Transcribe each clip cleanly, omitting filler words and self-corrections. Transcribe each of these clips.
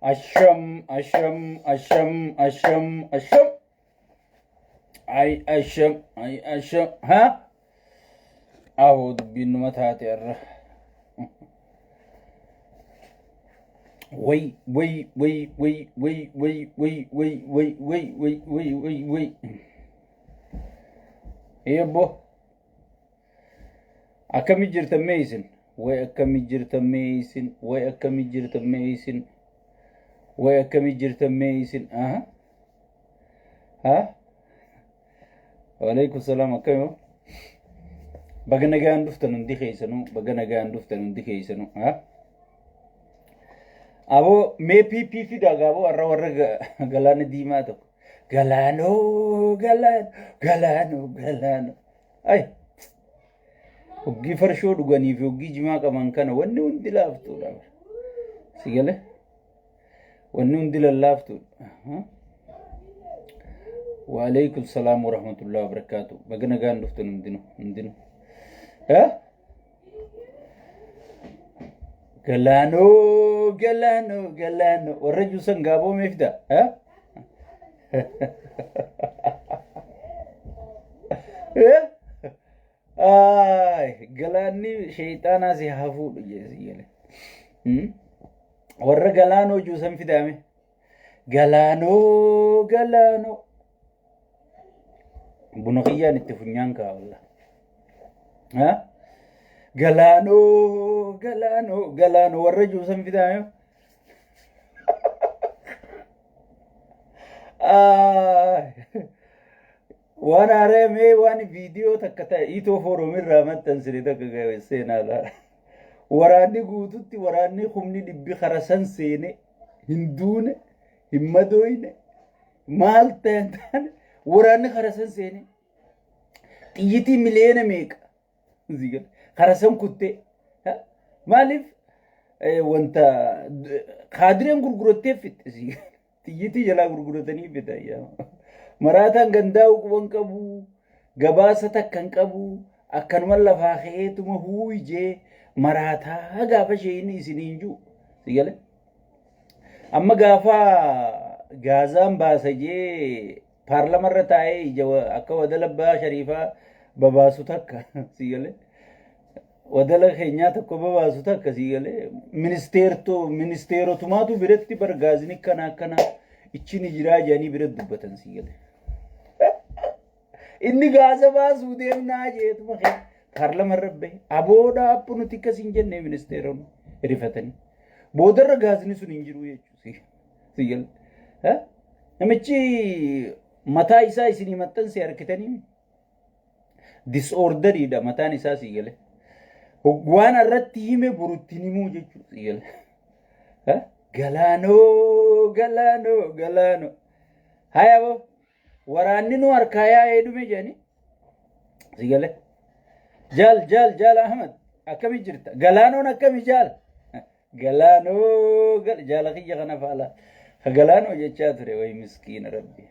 أشم أي أشم ها أعوذ بالنمطات الره وي وي وي وي وي وي وي وي وي وي وي وي وي وي يبو أكمل جرت ميسن وأكمل جرت ميسن وأكمل جرت ميسن وأكمل جرت ميسن ها وعليكم السلام أكمل بغنا جان دفتن ندي خيسنو بغنا جان دفتن ندي خيسنو ها أبو مي في داغا أبو أرى غلان ديما تو غلانو أي وجي فرشو دوغاني في وجي جماعة كمان كان ونون دلافتو لا سيجله ونون دلافتو وعليكم السلام ورحمة الله وبركاته بغنا جان دفتن ندينو ها غلانو ورجو سنغابو مفدا ها غلاني شيطانا سي حفو يسيله ور غلانو جو سنفدامي غلانو بنقيا نتفنيانكا والله ها غلانو ورجو سنفدامي وانا رمي وان فيديو تكتا ايتو فورو من رامت تنسري تكا سينا لا وراني قوتوتي وراني خمني دبي خرسان سيني هندون همدوين مالتين وراني خرسان سيني تيجي ملينا ميك زيقل خرسان كتة مالف وانت خادرين غرغرتي فت زيقل تيجي جلا غرغرتني بتايا مراتان غنداو كون قبو غباسه كان قبو اكن مل فاخيت مهويجه مراتا غافا شيني سنينجو سيغله اما غافا غازان باسجي پارلمان رتاي جو اكا ودلبا شريفا بباسو تك سيغله ودل خينيا تكو بباسو تك سيغله منستيرو توماتو برتي برغازني كنا इच्छिनी जिरा जानी बिरत दुबतन सीगले इन्नी गाज़ा बाज़ उदेम ना जे तुम खे खारला मर्रबे अबोड़ा पुनुति का सिंजन ने मिनिस्टेरों रिफतनी बोदर गाज़नी सुनिंजिरू ये चूसी सीगल हाँ नमेची मता इसा इसी मतन से अरकितनी डिसऑर्डर इड़ा मता निसा सीगले हुक्वान अर्रती में बुरुत्तिनी मुझे चूसीगल हाँ Galano. Hai abo. Warani nu arkaya edu me jani. Sigale. Jal Ahmad. Akami jirta. Galano na kami jal. Galano jal akhi jagana fala. Galano je chature wai miskin rabbi.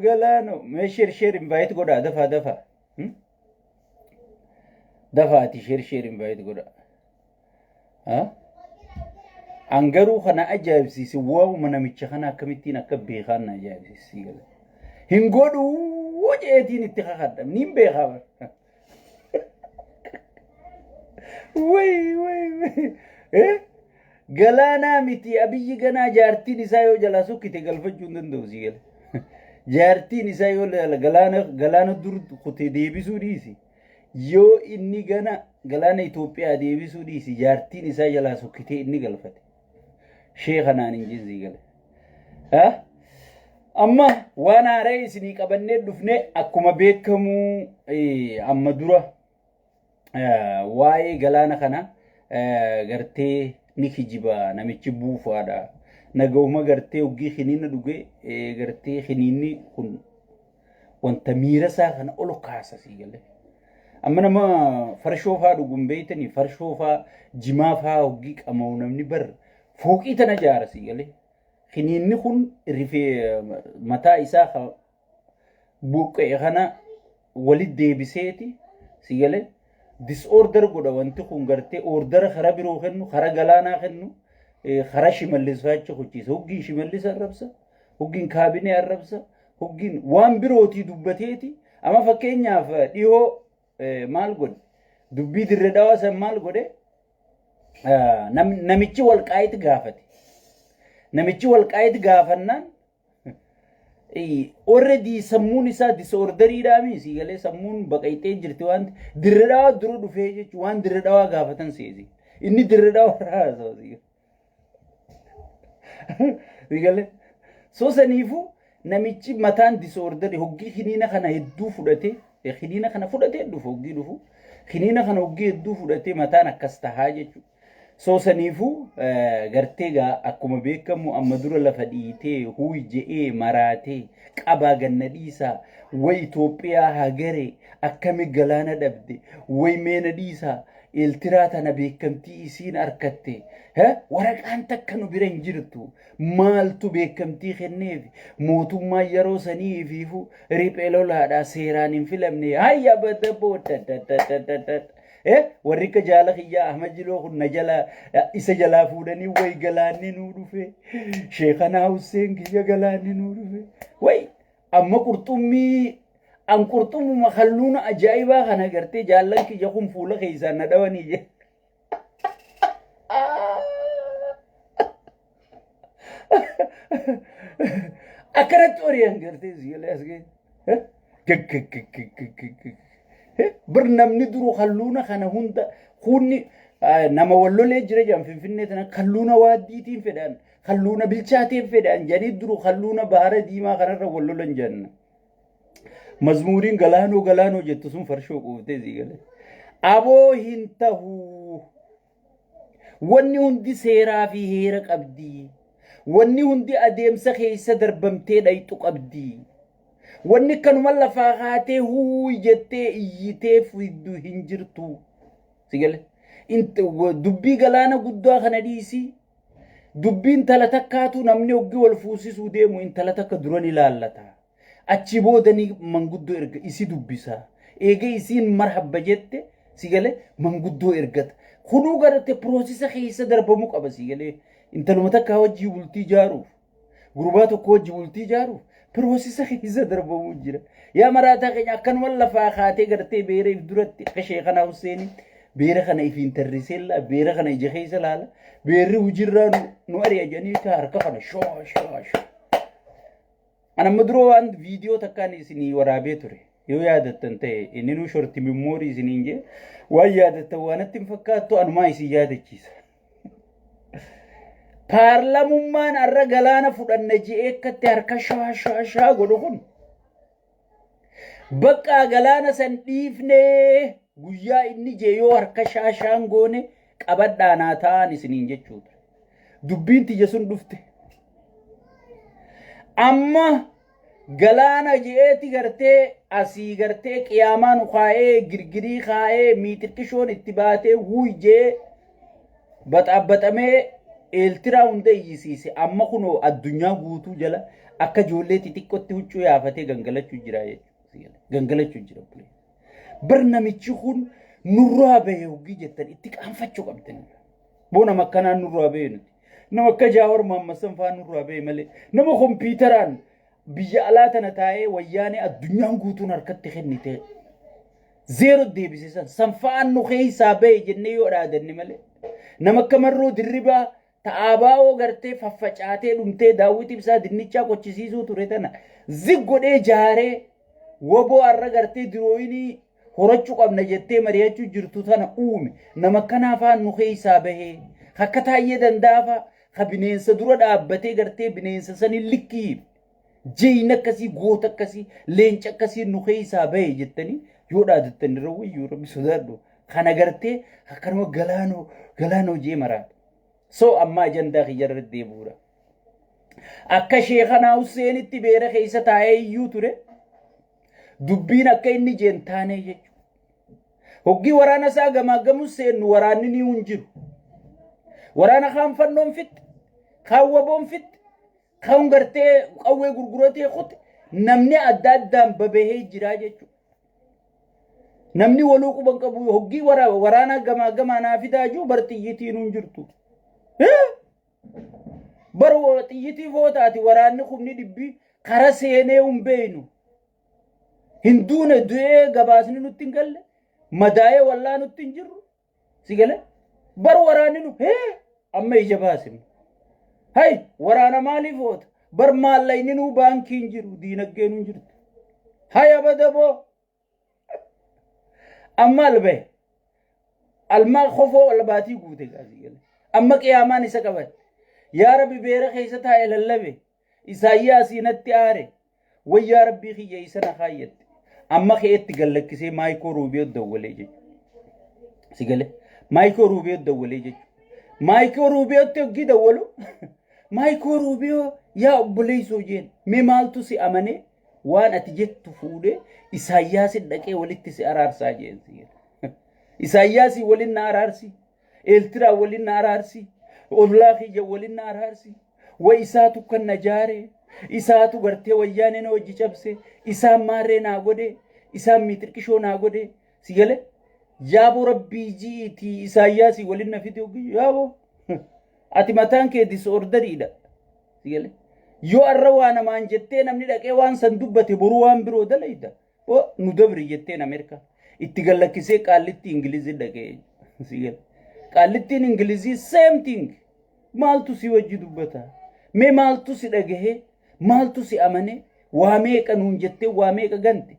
Galano me share invite goda dafa ati share invite goda ha angaru khana ajabsisi waw manamicha khana kamitina kabbe khana ajabsisi gala hingodu wojetin ittikhadam nimbe khabar way galana miti abiyi gana jarti nisayo jalasu kite galfajun dandosi gala jarti nisayo galana dur khote debisu disi yo inni gana galana Ethiopia debisu disi jarti nisayo jalasu kite inni galfate sheikh nanin jinzi gala ha amma wana raisini qabanne dufne akuma bekamu amma dura waye galana kana garte nikijiba namichi buufaadha nagawma gartee ugi xinina duge gartee xinini kun wanta mirasa kana olokaasa sigale amana ma farshofa dugum beetani farshofa jimafa ugi qamawnamni bar fooqi tana jaara sigale xinini kun rife mata isa buqqee kana walit deebiseeti si galee disorder godha wanti kun gartee ordera kara biroo kennu kara galaanaa kennu kara shimallis faacha hojiisa hoggiin shimallis arrabsa hoggiin kaabinee arrabsa hoggiin waan birootii dubbateeti ama fakkeenyaaf dhihoo maal godhe dubbii dirre dhawaa san maal godhe namichi walqaayitti gaafate namichi walqaayitti gaafannaan already sammuun isaa disorderiidhaami si galee sammuun baqaytee jirti waan dirre dhawaa dura dhufee jechuun waan dirre dhawaa gaafatan seesi inni dirre dhawaa raasa si galee so saniifu namichi mataan disorderi hoggii hiniina kana hedduu fudhate hiniina kana fudhate dhufu hoggii dhufu hiniina kana hoggii hedduu fudhate mataan akkas tahaa jechuudha so saniifu gartee gaa akkuma beekamu amma dura lafa dhiitee huuy je'ee maraatee qabaa ganna dhiisaa way Itoophiyaa hagare akkami galaana dhabde way meena dhiisaa eeltiraa tana beekamtii isiin arkatte waraqaan takka nu bira hin jirtu maaltu beekamtii kenneef mootummaa yeroo sanii ifiifu riphee lolaadhaa seeraan hin filamne hayya badda booda warri ka jaala kiyyaa Ahmad Jiloo kun na jala isa jalaa fuudhanii way galaanni nuu dhufe Sheekhanaa Hussein kiyya galaanni nuu dhufe way amma qurxummii an qurxummuma halluuna ajaa'ibaa kana gartee jaallan kiyya kun fuula keessaan na dhawanii je akkanatti horiyaan gartee siyalee as ga'e برنامج درو خلونا خنا هوندا خوني نما ولولي جرا جام في فينيتنا خلونا واديتين فدان خلونا بالشاتين فدان جاني درو خلونا بارة ديما خنا ولولن جن مزمورين غلانو جتسون فرشو قوتي زيغله أبو هنتهو وني هندي سيرا في هيرك أبدي وني هندي أديم سخي سدر بمتين أيتوك أبدي wanni kanuma lafaa haatee huuy jettee iyyitee fiddu hin jirtu sigale dubbii galaana guddaa kana dhiisi dubbiin tala takkaatu namni oggii wal fuusisuu deemu intala takka duran ilaallata achi boodanii manguddoo erga isi dubbisa eega isiin marhabba jette sigale manguddoo ergata kunuu garate piroosisa keessa darbamuu qaba sigale intaluma takka wajjii bultii jaaruuf gurbaa tokko wajjii bultii jaaruuf بروسيس خيزة دربوا مجرا يا مراتا خي أكن ولا فاخاتي قرتي بيري بدرت كشيخنا حسين بيري خنا يفين ترسيلا بيري خنا يجخيس لالا بيري وجرا نوري أجاني تارك خنا شو أنا مدرو عند فيديو تكاني سني ورابيتوري يو يادت تنتهي إنه شرطي ميموري سنينجي ويادت وانا تنفكاتو أنا ما يسي يادت كيس Paarlamummaan arra galaana fudhanna je'ee akkatti harka shaa godhu kun bakka galaana san dhiifnee guyyaa inni jee yoo harka shaan goone qabadhaanaa ta'an isiniin jechuudha. Dubbiin tiyya sun dhufte. Amma galaana je'eeti gartee asii gartee qiyaamaan kaa'ee girgirii kaa'ee miixirqishoon itti baatee wuy jee baxaabbaxamee eeltiraa hunda iyyisiise amma kunoo addunyaa guutuu jala akka ijoollee xixiqqootti huccuu yaafatee gangalachuu jira jechuudha. Gangalachuu jira bulee. Barnamichi kun nurraa bahee hogii jettan itti qaanfachuu qabdan. Boona makkanaan nurraa bahee nuti. Nama akka Jaawar Mohammadsan fa'aa nurraa bahee malee nama kompiitaraan biyya alaa tana taa'ee wayyaanee addunyaan guutuun harkatti kennite. Zeero deebisisan san fa'aan nu keessaa bahee jennee yoo dhaadanne malee nama akka marroo dirribaa ta'aabaa gartee faffacaatee dhumtee daawwiti ibsaa dinnichaa qochisiisuu ture tana ziggodhee jaaree woboo arra gartee dirooyinii horachuu qabna jettee mari'achuu jirtu tana uume nama kanaafaan nu keessaa bahee akka taa'ee danda'afa ka bineensa dura dhaabbatee gartee bineensa sanii likkii jeyna akkasii goota akkasii leenca akkasii nu keessaa bahee jettanii yoo dhaadattan irra wayyuu rabbi sodaadhu kana gartee akkanuma galaanoo jee maraata. So amma ajandaa khiyarra deebuura. Akka Sheekhanaa Huseenitti beera keessa taa'ee iyyuu ture. Dubbiin akka inni jeen taanee jechuudha. Hoggii waraana isaa gamaaggamu seennu waraanni ni hunjiru. Waraana kaan fannoon fitti, kaan waboon fitti, kaan gartee qawwee gurguratee kutte, namni adda addaan babahee jira jechuudha. namni waluu quban qabu hoggii waraana gamaa naa fidaa jiru bar xiyyitiin hin jirtu. bar xiyyitii footaati waraanni kumni dhibbii kara seenee hin beeynu. hinduune du'ee gabaasni nutti hin galle madaa'ee wallaa nutti hin jirru. si gale bar waraanni nu amma ija baasin. hay waraana maaliif oota bar maallayni nu baankii hin jiru diinaggeen hin jirtu. hay abadaboo amma albae alma khofo albati guute gazi amma qiyaman isa qabat ya rabbi beera khaysa ta ilallabe isaayyaasi natti aare way ya rabbi khiyya isana khayet amma khayet gallakise maayko rubiyo dawale je sigale maayko rubiyo dawale je maayko rubiyo te gidawalu maayko rubiyo ya buleyso jeen me maltu si amane waan ati jettu fuudhe isaayyaasi dhaqee walitti si araarsaa jeensi. isaayyaasi walin na araarsi eeltiraa walin na araarsi ollaahi walin na araarsi wa isaatu kan najaare isaatu gartee wayyaanee na hojii cabse isaan maarree naa godhe isaan miixirqishoo naa godhe si gale yaaboo rabbii ji'iitii isaayyaasi walin na fide yaaboo ati mataan kee disorderiidha si gale yoo arra waa namaan jettee namni dhaqee waan san dubbate boruu waan biroo dalayda nu dabri jetteen Ameerikaa itti gallakkisee qaallitti Ingilizii dhaqee sigal qaallittiin Ingilizii same thing maaltu si wajji dubbata mee maaltu si dhagahe maaltu si amane waa meeqa nuun jettee waa meeqa gante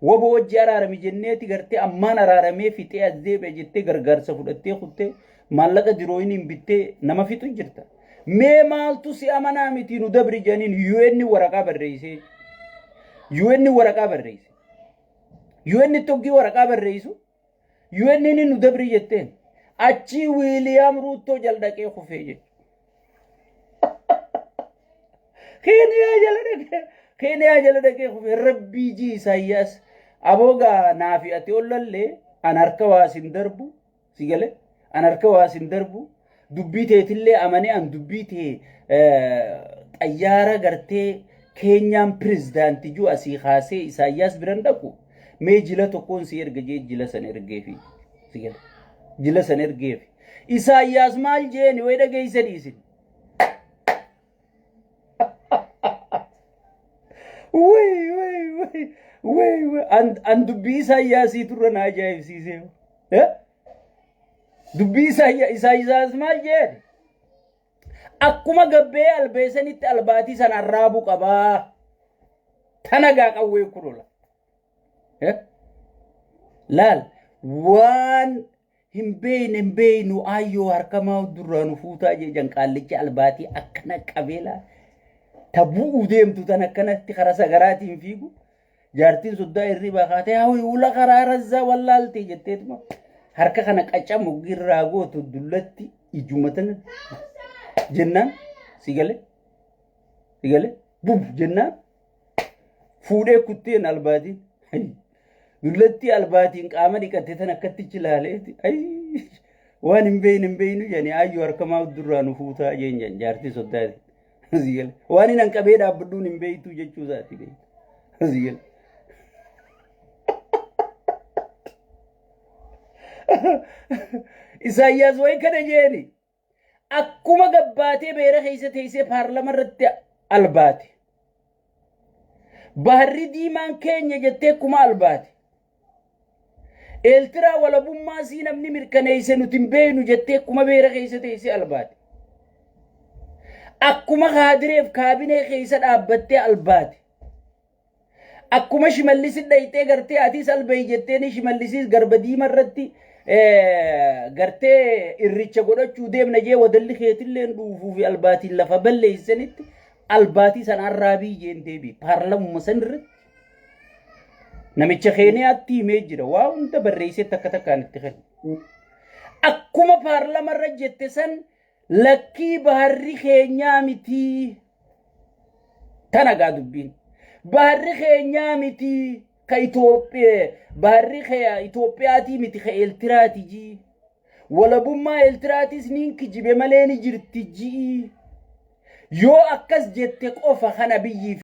wabo wajji araarami jenneeti gartee ammaan araaramee fixee azdeebe jettee gargaarsa fudhattee kuttee maallaqa dirooyin hin bittee nama fixu jirta mee maaltu si amanaa miti nu dabri janiin UN waraqaa barreessee UN waraqaa barreesse UN tokki waraqaa barreessu UN ni nu dabri jetteen achi William Ruto jaldaqee kufee je Kenya jala dhaqee kufee rabbii ji Isaayyaas aboga naafi ati ollalle anarka waasin darbu sigale anarka waasin darbu dubbii teetillee amane an dubbii tee xayyaara gartee Kenyaan pirezidaantii ju asii kaasee Isaayyaas biran dhaqu mee jila tokkoon si erga jee jila san ergeefi sigale jila san ergeefi Isaayyaas maal jeeni way dhageeysan isin way an dubbii Isaayyaasii turre na ajaa'ibsiisee dubbii Isaayyaas maal jeeni akkuma gabbee albeesanitti albaatii san arraabu qabaa tanagaa qawwee kulola laal waan hin beeynu ayyoo harkamaa durraanu fuutaa jejan qaallichi albaatii akkana qabeela tabuu deemtu tan akkanatti kara sagaraatiin fiigu jaartiin soddaa irribaa kaatee hawwi ula karaa razzaa wallaaltee jetteetuma harka kana qacamu girraa gootu dullatti ijumatan jennaan sigale bub jennaan fuudhee kutteen albaatiin dullatti albaatiin qaama dhiqatte tan akkatti chilaaleeti waan hin beeynu jeni ayyoo harkamaa durraanu fuutaa jeenjan jaartii soddaati sigale waan hin qabee dhaabbadhuun hin beeytu jechuu isaati sigale Isaayyaas way kana jeeni akkuma gabbaatee beera keessa teessee paarlama irratti albaate baharri diimaan keenya jettee kuma albaate eeltiraa walabummaa sii namni mirkaneeyse nuti hin beeynu jettee kuma beera keessa teessee albaate akkuma kaadireef kaabinee keessa dhaabbattee albaate akkuma shimallisi dhayxee gartee atiis albayi jetteen shimallisiis garba diima irratti gartee irricha godhachuu deemna jee wadalli keetilleen dhuufuu fi albaatiin lafa balleeysanitti albaatii san arraabii jeen deebi paarlamuma san irratti namicha Keeniyaatti himee jira waa hunda barreessetti akka takkaan itti kennu akkuma paarlama irra jette san lakkii baharri keenyaa mitii tanagaa dubbiin baharri keenyaa mitii ka baharri Itoophiyaati miti ka Eeltiraati jii walabummaa Eeltiraatis niin kijibe malee ni jirti jii yoo akkas jette qofa kana biyyiif